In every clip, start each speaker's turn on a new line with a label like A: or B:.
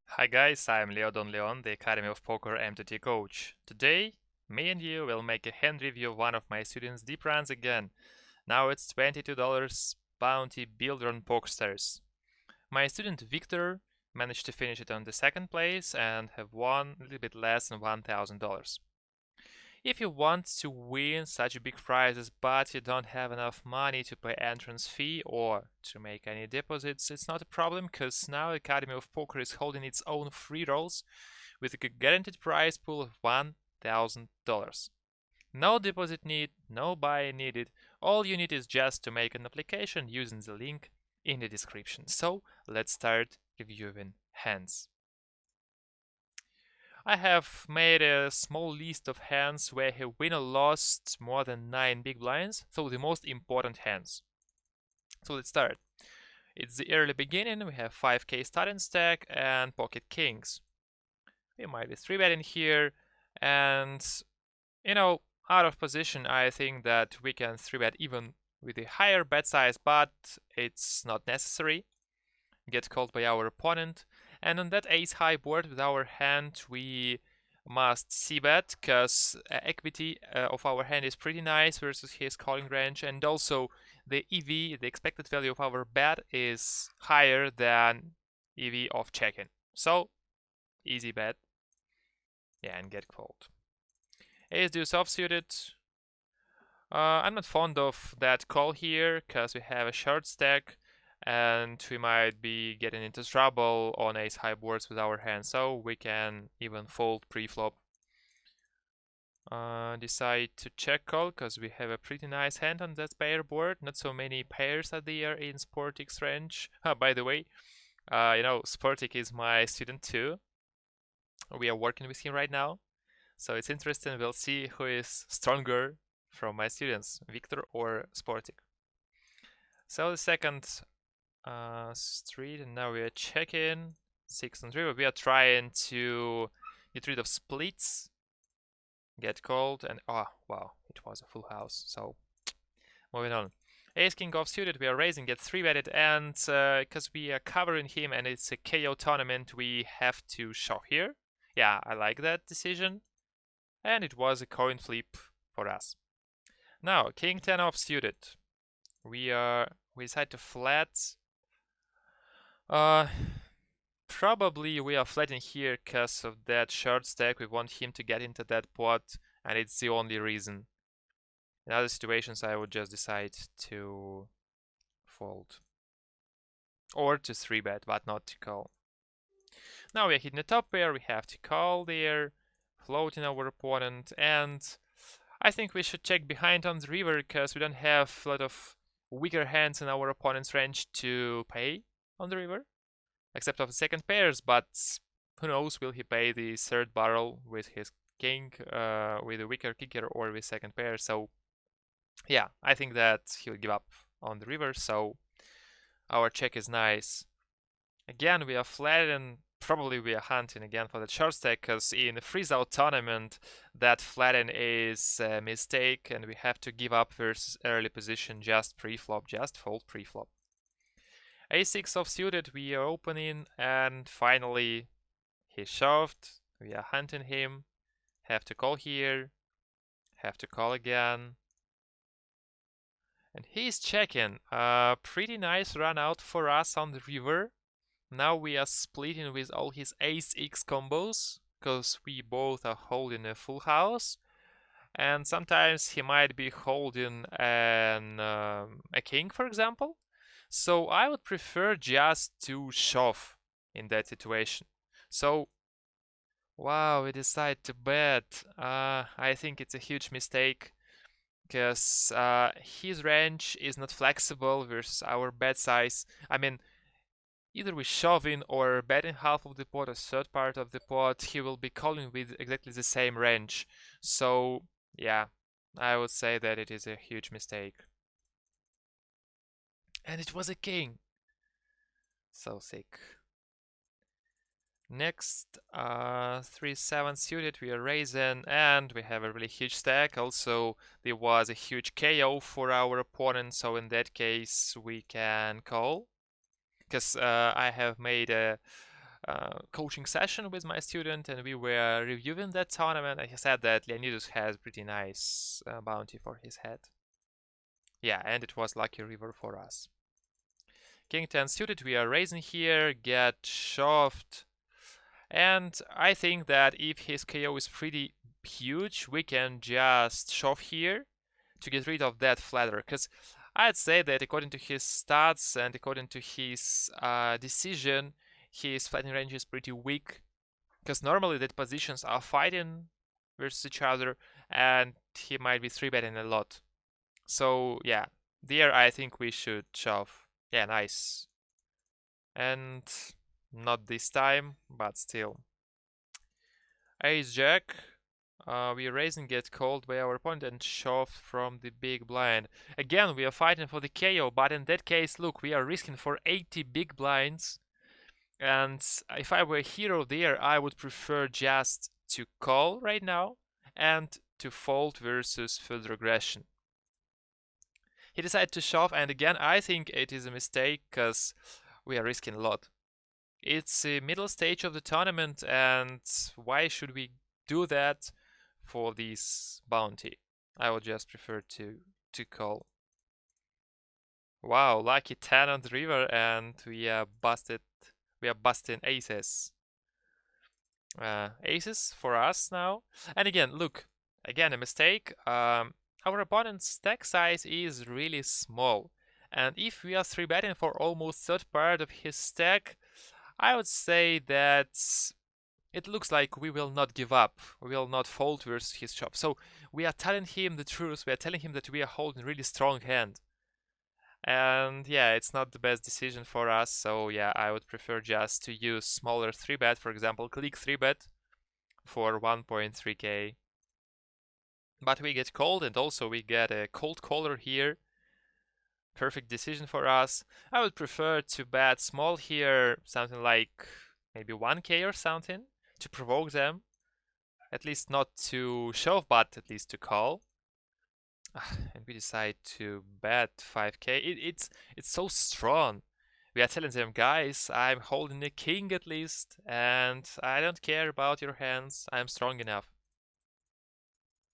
A: Hi guys, I'm Donleon, the Academy of Poker MTT coach. Today, me and you will make a hand review of one of my students' deep runs again. Now it's $22 bounty builder on PokerStars. My student Victor managed to finish it on the second place and have won a little bit less than $1,000. If you want to win such big prizes but you don't have enough money to pay entrance fee or to make any deposits, it's not a problem because now Academy of Poker is holding its own free rolls with a guaranteed prize pool of $1,000. No deposit need, no buy needed. All you need is just to make an application using the link in the description. So let's start reviewing hands. I have made a small list of hands where he win or lost more than 9 big blinds, so the most important hands. So let's start. It's the early beginning, we have 5k starting stack and pocket kings. We might be 3-betting here, and out of position I think that we can 3-bet even with a higher bet size, but it's not necessary. Get called by our opponent. And on that ace-high board with our hand, we must c-bet, because equity of our hand is pretty nice versus his calling range, and also the EV, the expected value of our bet, is higher than EV of checking. So, easy bet. Yeah, and get called. Ace-deuce offsuited. I'm not fond of that call here, because we have a short stack, and we might be getting into trouble on ace-high boards with our hand, so we can even fold pre-flop. Decide to check call, because we have a pretty nice hand on that pair board. Not so many pairs are there in Sportic's range. By the way, Sportic is my student too. We are working with him right now, so it's interesting. We'll see who is stronger from my students, Victor or Sportic. So the second street, and now we are checking 6 on 3. We are trying to get rid of splits, get called, and oh wow, it was a full house. So moving on. Ace king offsuited, we are raising, get 3-betted, and because we are covering him and it's a KO tournament, we have to shove here. Yeah, I like that decision, and it was a coin flip for us. Now king 10 offsuited. We decide to flat. Probably we are flatting here because of that short stack. We want him to get into that pot, and it's the only reason. In other situations, I would just decide to fold. Or to 3-bet, but not to call. Now we are hitting the top pair, we have to call there, floating our opponent, and I think we should check behind on the river, because we don't have a lot of weaker hands in our opponent's range to pay on the river, except of the second pairs, but who knows, will he pay the third barrel with his king, with a weaker kicker, or with second pair. So yeah, I think that he'll give up on the river, so our check is nice. Again, we are flat, and probably we are hunting again for the short stack, because in the freeze-out tournament, that flatten is a mistake, and we have to give up versus early position just pre-flop, just fold pre-flop. A6 offsuited, we are opening, and finally he shoved. We are hunting him. Have to call here. Have to call again. And he's checking. Pretty nice run out for us on the river. Now we are splitting with all his ace-x combos, because we both are holding a full house. And sometimes he might be holding a king, for example. So I would prefer just to shove in that situation. So, wow, we decide to bet. I think it's a huge mistake, because his range is not flexible versus our bet size. I mean, either we shove in or betting half of the pot or third part of the pot, he will be calling with exactly the same range. So, yeah, I would say that it is a huge mistake. And it was a king. So sick. Next, 3-7 suited, we are raising, and we have a really huge stack. Also, there was a huge KO for our opponent, so in that case, we can call. Because I have made a coaching session with my student, and we were reviewing that tournament, and he said that Leonidas has pretty nice bounty for his head. Yeah, and it was lucky river for us. King 10 suited, we are raising here, get shoved. And I think that if his KO is pretty huge, we can just shove here to get rid of that flatter. Because I'd say that according to his stats and according to his decision, his flattening range is pretty weak. Because normally that positions are fighting versus each other, and he might be 3-betting a lot. So yeah, there I think we should shove. Yeah, nice. And not this time, but still. Ace Jack. We raise and get called by our opponent and shove from the big blind. Again, we are fighting for the KO, but in that case, look, we are risking for 80 big blinds. And if I were a hero there, I would prefer just to call right now and to fold versus further aggression. He decided to shove, and again, I think it is a mistake because we are risking a lot. It's a middle stage of the tournament, and why should we do that for this bounty? I would just prefer to call. Wow, lucky 10 on the river, and we are busted. We are busting aces. Aces for us now. And again, look, again a mistake. Our opponent's stack size is really small, and if we are 3-betting for almost third part of his stack, I would say that it looks like we will not give up. We will not fold versus his shove. So we are telling him the truth. We are telling him that we are holding really strong hand. And yeah, it's not the best decision for us. So yeah, I would prefer just to use smaller 3-bet, for example, click 3-bet for 1.3k. But we get called, and also we get a cold caller here. Perfect decision for us. I would prefer to bet small here, something like maybe 1k or something, to provoke them. At least not to shove, but at least to call. And we decide to bet 5k. It's so strong. We are telling them, guys, I'm holding a king at least, and I don't care about your hands. I'm strong enough.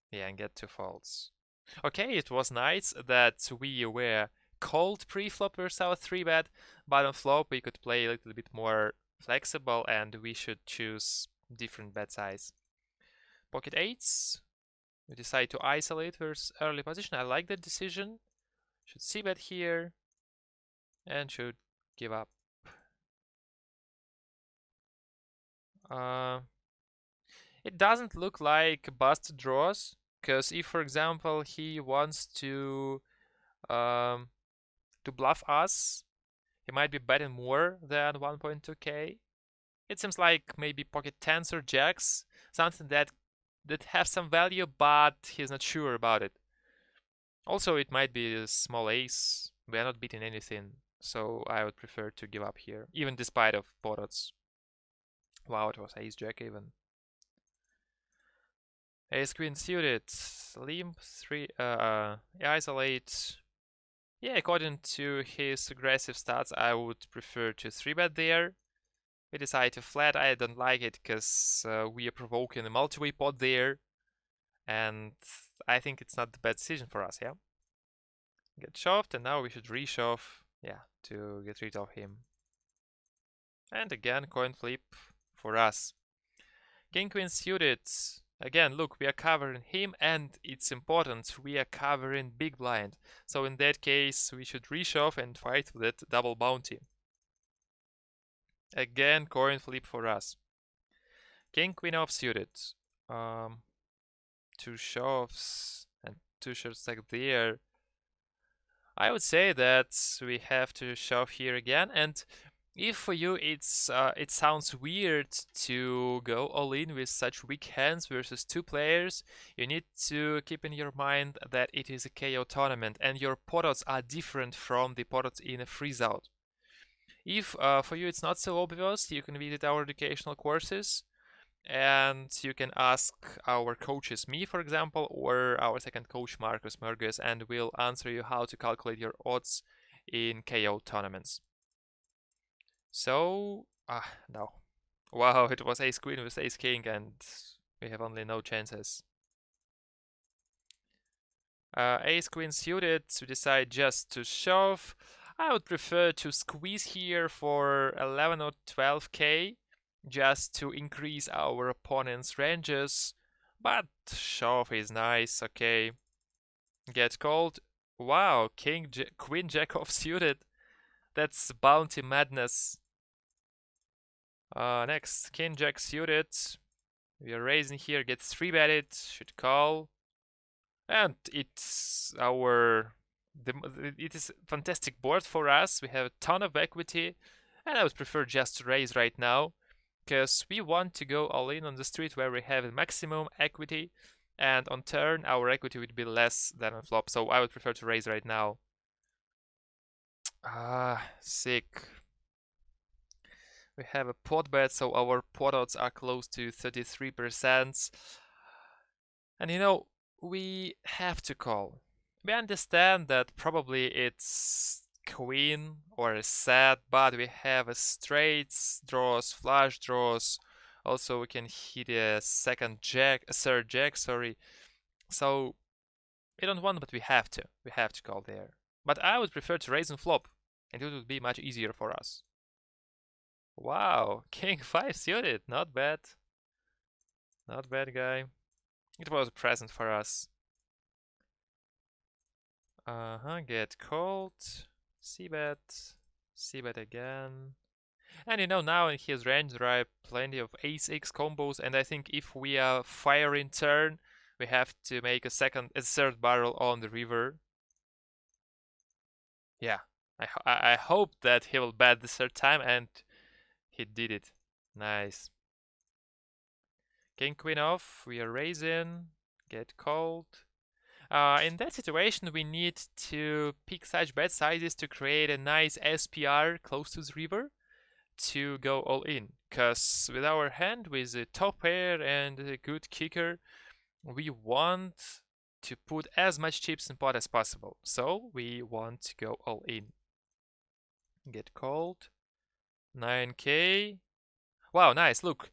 A: Yeah, and get 2 folds. Okay, it was nice that we were called pre-flop versus our 3-bet, but on flop we could play a little bit more flexible, and we should choose different bet size. Pocket 8s. We decide to isolate versus early position. I like that decision. Should c-bet here and should give up. It doesn't look like busted draws, because if, for example, he wants to bluff us, he might be betting more than 1.2k. It seems like maybe pocket 10s or jacks, something that have some value, but he's not sure about it. Also, it might be a small ace. We are not beating anything, so I would prefer to give up here, even despite of potots. Wow, it was ace jack even. Ace queen suited, limp 3, isolate. Yeah, according to his aggressive stats, I would prefer to 3-bet there. We decide to flat. I don't like it because we are provoking a multi-way pot there, and I think it's not the best decision for us, yeah? Get shoved, and now we should re-shove, yeah, to get rid of him. And again, coin flip for us. King queen suited. Again, look, we are covering him, and it's important, we are covering big blind. So in that case, we should re-shove and fight for that double bounty. Again, coin flip for us. King queen off suited. 2 shoves and 2 short stack there. I would say that we have to shove here again, and if for you it sounds weird to go all in with such weak hands versus 2 players, you need to keep in your mind that it is a KO tournament and your potots are different from the potots in a freeze out. If for you it's not so obvious, you can visit our educational courses and you can ask our coaches, me for example, or our second coach Marcus Merges, and we'll answer you how to calculate your odds in KO tournaments. So, no. Wow, it was ace queen with ace king and we have only no chances. Ace queen suited, we decide just to shove. I would prefer to squeeze here for 11 or 12k just to increase our opponent's ranges, but shove is nice. Okay, get called. Wow, queen jack off suited. That's bounty madness. Next, king jack suited. We are raising here, gets 3-betted, should call. And it's it is a fantastic board for us. We have a ton of equity, and I would prefer just to raise right now, because we want to go all in on the street where we have maximum equity, and on turn our equity would be less than on flop, so I would prefer to raise right now. Sick. We have a pot bet, so our pot odds are close to 33%. And you know, we have to call. We understand that probably it's queen or a set, but we have a straights, draws, flush draws. Also, we can hit a third jack, sorry. So we don't want, but we have to. We have to call there. But I would prefer to raise and flop, and it would be much easier for us. Wow, king 5 suited, not bad. Not bad, guy. It was a present for us. Get called. C-bet. C-bet again. And you know, now in his range there are plenty of ace-x combos, and I think if we are firing turn, we have to make a third barrel on the river. Yeah, I hope that he will bet the third time, and he did it. Nice. King queen off, we are raising. Get called. In that situation, we need to pick such bet sizes to create a nice SPR close to the river to go all in. Because with our hand, with a top pair and a good kicker, we want to put as much chips in pot as possible. So we want to go all in. Get called. 9k. Wow, nice. Look,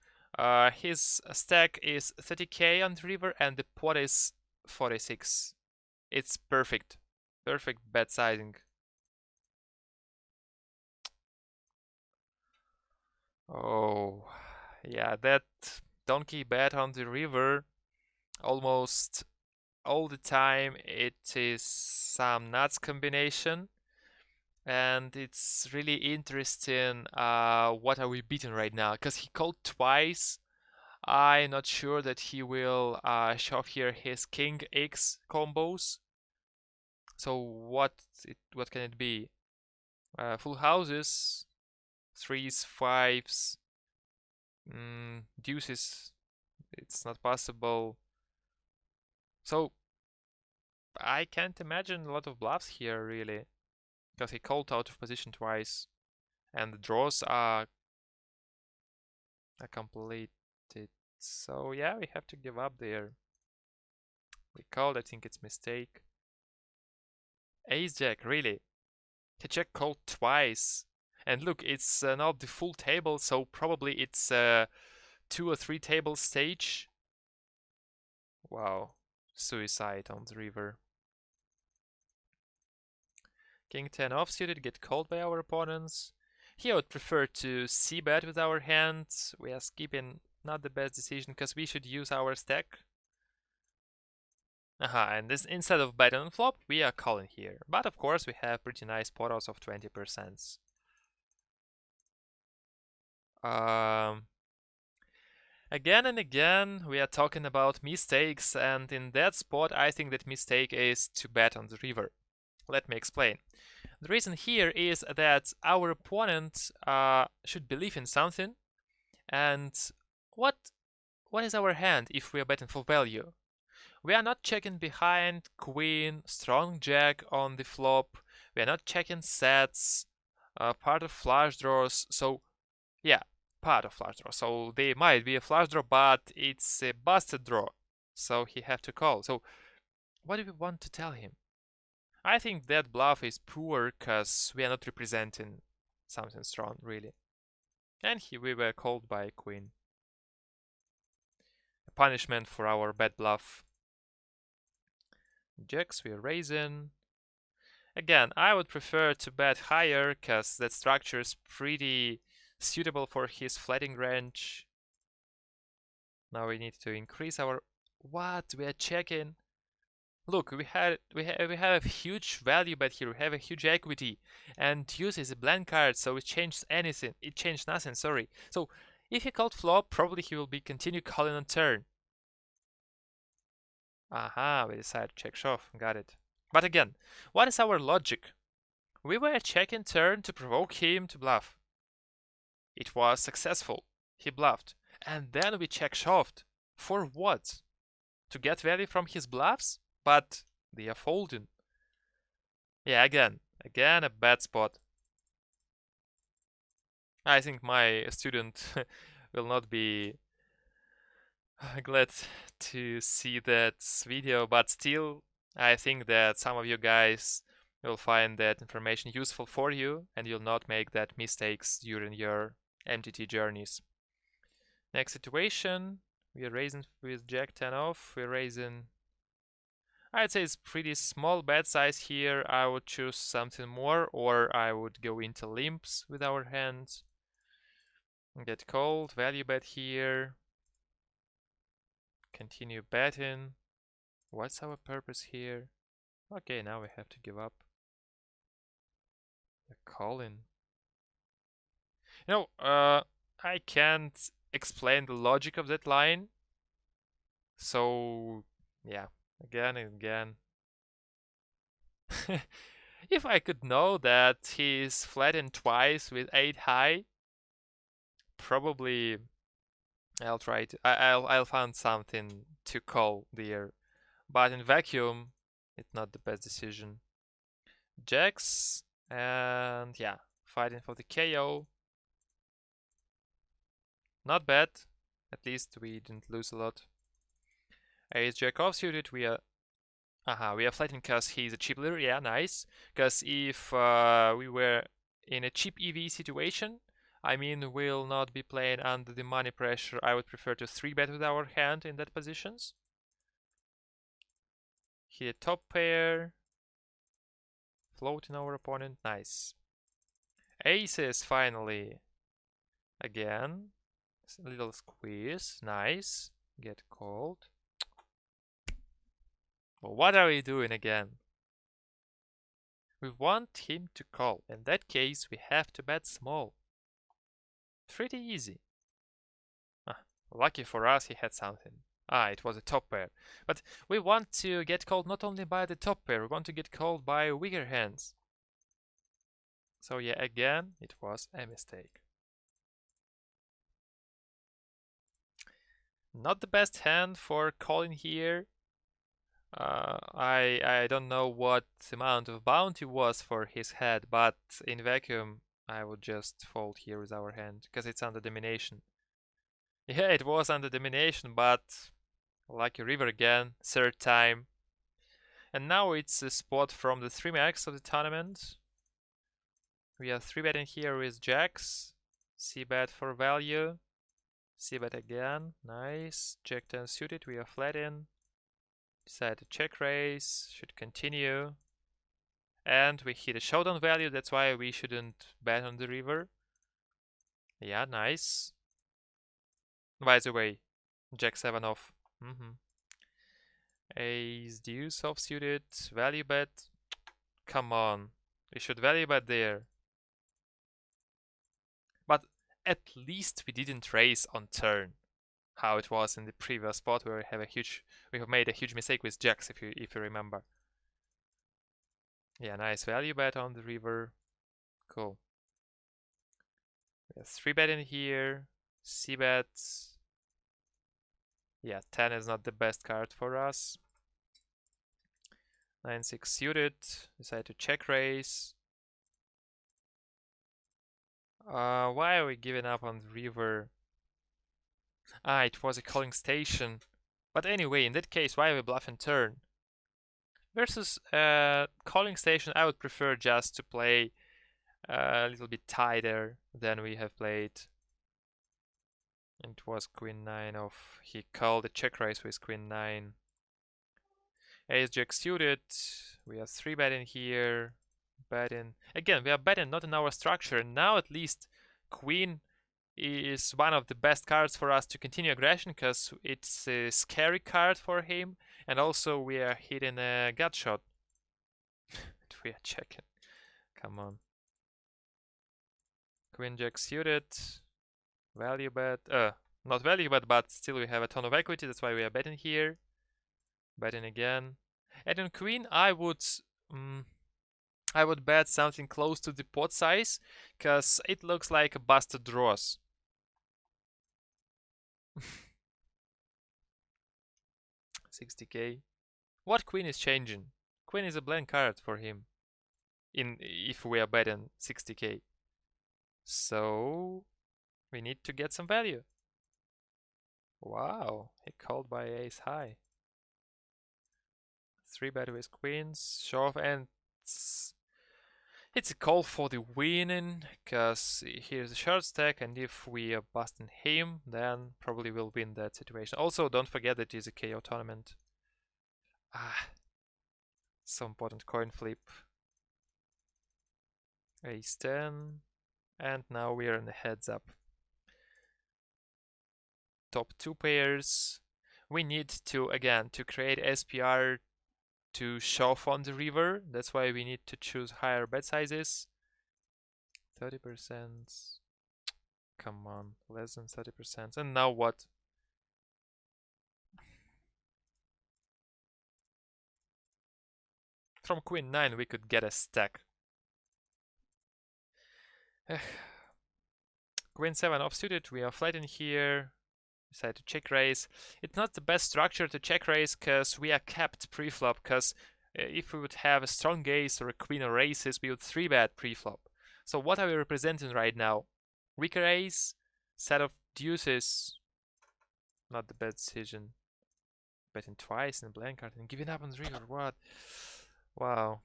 A: his stack is 30k on the river and the pot is 46. It's perfect. Perfect bet sizing. Oh, yeah, that donkey bet on the river almost all the time it is some nuts combination, and it's really interesting what are we beating right now, because he called twice. I'm not sure that he will shove here his king x combos. So what can it be? Full houses, threes, fives, deuces. It's not possible. So I can't imagine a lot of bluffs here, really, because he called out of position twice, and the draws are completed. So yeah, we have to give up there. We called. I think it's mistake. Ace jack, really? He check called twice, and look, it's not the full table, so probably it's 2 or 3 table stage. Wow, suicide on the river. King 10 offsuited, get called by our opponents. Here I would prefer to c-bet with our hand. We are skipping, not the best decision, because we should use our stack. And this, instead of betting on flop, we are calling here. But of course we have pretty nice pot odds of 20%. Again and again we are talking about mistakes, and in that spot I think that mistake is to bet on the river. Let me explain. The reason here is that our opponent should believe in something, and what is our hand if we are betting for value? We are not checking behind queen, strong jack on the flop, we are not checking sets, Part of flush draws. So yeah, part of flush draw. So they might be a flush draw, but it's a busted draw. So he have to call. So what do we want to tell him? I think that bluff is poor because we are not representing something strong, really. And we were called by queen. A punishment for our bad bluff. Jacks, we're raising. Again, I would prefer to bet higher because that structure is pretty suitable for his flatting range. Now we need to increase our... What? We are checking. Look, we have a huge value bet here. We have a huge equity, and deuce is a blank card, so it changed anything. It changed nothing. Sorry. So if he called flop, probably he will be continue calling on turn. Aha, we decided to check shove. Got it. But again, what is our logic? We were checking turn to provoke him to bluff. It was successful. He bluffed, and then we check shoved. For what? To get value from his bluffs? But they are folding. Yeah, again a bad spot. I think my student will not be glad to see that video, but still I think that some of you guys will find that information useful for you and you'll not make that mistakes during your MTT journeys. Next situation, we're raising with Jack 10 off. We're raising, I'd say it's pretty small bet size here. I would choose something more, or I would go into limps with our hands. Get called, value bet here. Continue betting. What's our purpose here? Okay, now we have to give up. We're calling. You know, I can't explain the logic of that line. So, yeah, again and again. If I could know that he's flattened twice with 8 high, probably I'll try to. I'll find something to call there, but in vacuum, it's not the best decision. Jacks and yeah, fighting for the KO. Not bad. At least we didn't lose a lot. Ace Jack offsuited. We are flattening because he's a cheap leader. Yeah, nice. Because if we were in a cheap EV situation, I mean, we'll not be playing under the money pressure. I would prefer to 3-bet with our hand in that positions. Hit a top pair. Floating our opponent. Nice. Aces finally. Again. A little squeeze. Nice. Get called. Well, what are we doing again? We want him to call. In that case, we have to bet small. Pretty easy. Lucky for us, he had something. It was a top pair. But we want to get called not only by the top pair, we want to get called by weaker hands. So yeah, again, it was a mistake. Not the best hand for calling here. I don't know what amount of bounty was for his head, but in vacuum, I would just fold here with our hand, because it's under domination. Yeah, it was under domination, but lucky river again, third time. And now it's a spot from the 3-max of the tournament. We are 3-betting here with jacks. C-bet for value. C-bet again. Nice. Jack 10 suited. We are flat in. Decide to check raise. Should continue. And we hit a showdown value. That's why we shouldn't bet on the river. Yeah, nice. By the way, Jack 7 off. Ace deuce offsuited. Value bet. Come on. We should value bet there. But at least we didn't raise on turn. How it was in the previous spot where we have made a huge mistake with jacks, if you remember. Yeah, nice value bet on the river. Cool. We have 3-bet in here. C-bet. Yeah, 10 is not the best card for us. 9-6 suited. Decide to check raise. Why are we giving up on the river? Ah, it was a calling station. But anyway, in that case, why are we bluffing turn? Versus calling station, I would prefer just to play a little bit tighter than we have played. It was queen 9 off. He called the check raise with queen 9. Ace jack suited. We are 3-betting here. Betting. Again, we are betting not in our structure. Now at least queen is one of the best cards for us to continue aggression because it's a scary card for him. And also we are hitting a gut shot. We are checking. Come on. Queen jack suited. Value bet. Not value bet, but still we have a ton of equity. That's why we are betting here. Betting again. And on queen, I would bet something close to the pot size, because it looks like a busted draws. $60K. What queen is changing? Queen is a blank card for him. If we are betting $60K. So we need to get some value. Wow, he called by ace high. 3-bet with queens, show off, and it's a call for the winning, because here's a short stack, and if we are busting him, then probably we'll win that situation. Also, don't forget that it is a KO tournament. So important coin flip. Ace 10, and now we are in the heads up. Top 2 pairs. We need to, again, to create SPR to shove on the river. That's why we need to choose higher bet sizes. 30%. Come on, less than 30%. And now what? From queen 9 we could get a stack. Queen 7 offsuited, we are flattening here. Decide to check raise. It's not the best structure to check raise because we are capped pre-flop, because if we would have a strong ace or a queen or aces, we would 3-bet pre-flop. So what are we representing right now? Weaker ace, set of deuces. Not the best decision. Betting twice in a blank card and giving up on the river, what? Wow.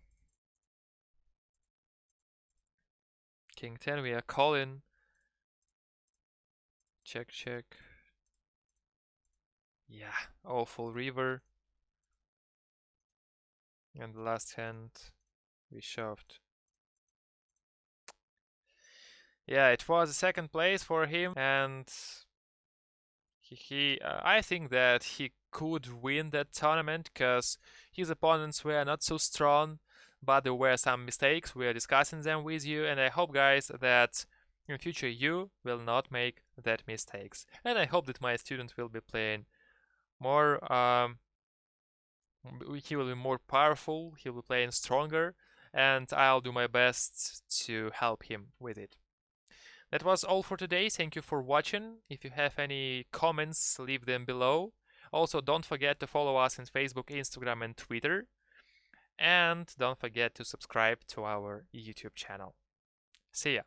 A: King 10, we are calling. Check, check. Yeah, awful river. And the last hand, we shoved. Yeah, it was a second place for him, and I think that he could win that tournament because his opponents were not so strong, but there were some mistakes. We are discussing them with you, and I hope, guys, that in future you will not make that mistakes. And I hope that my student will be playing more. He will be more powerful. He will be playing stronger, and I'll do my best to help him with it. That was all for today. Thank you for watching. If you have any comments, leave them below. Also, don't forget to follow us on Facebook, Instagram, and Twitter. And don't forget to subscribe to our YouTube channel. See ya!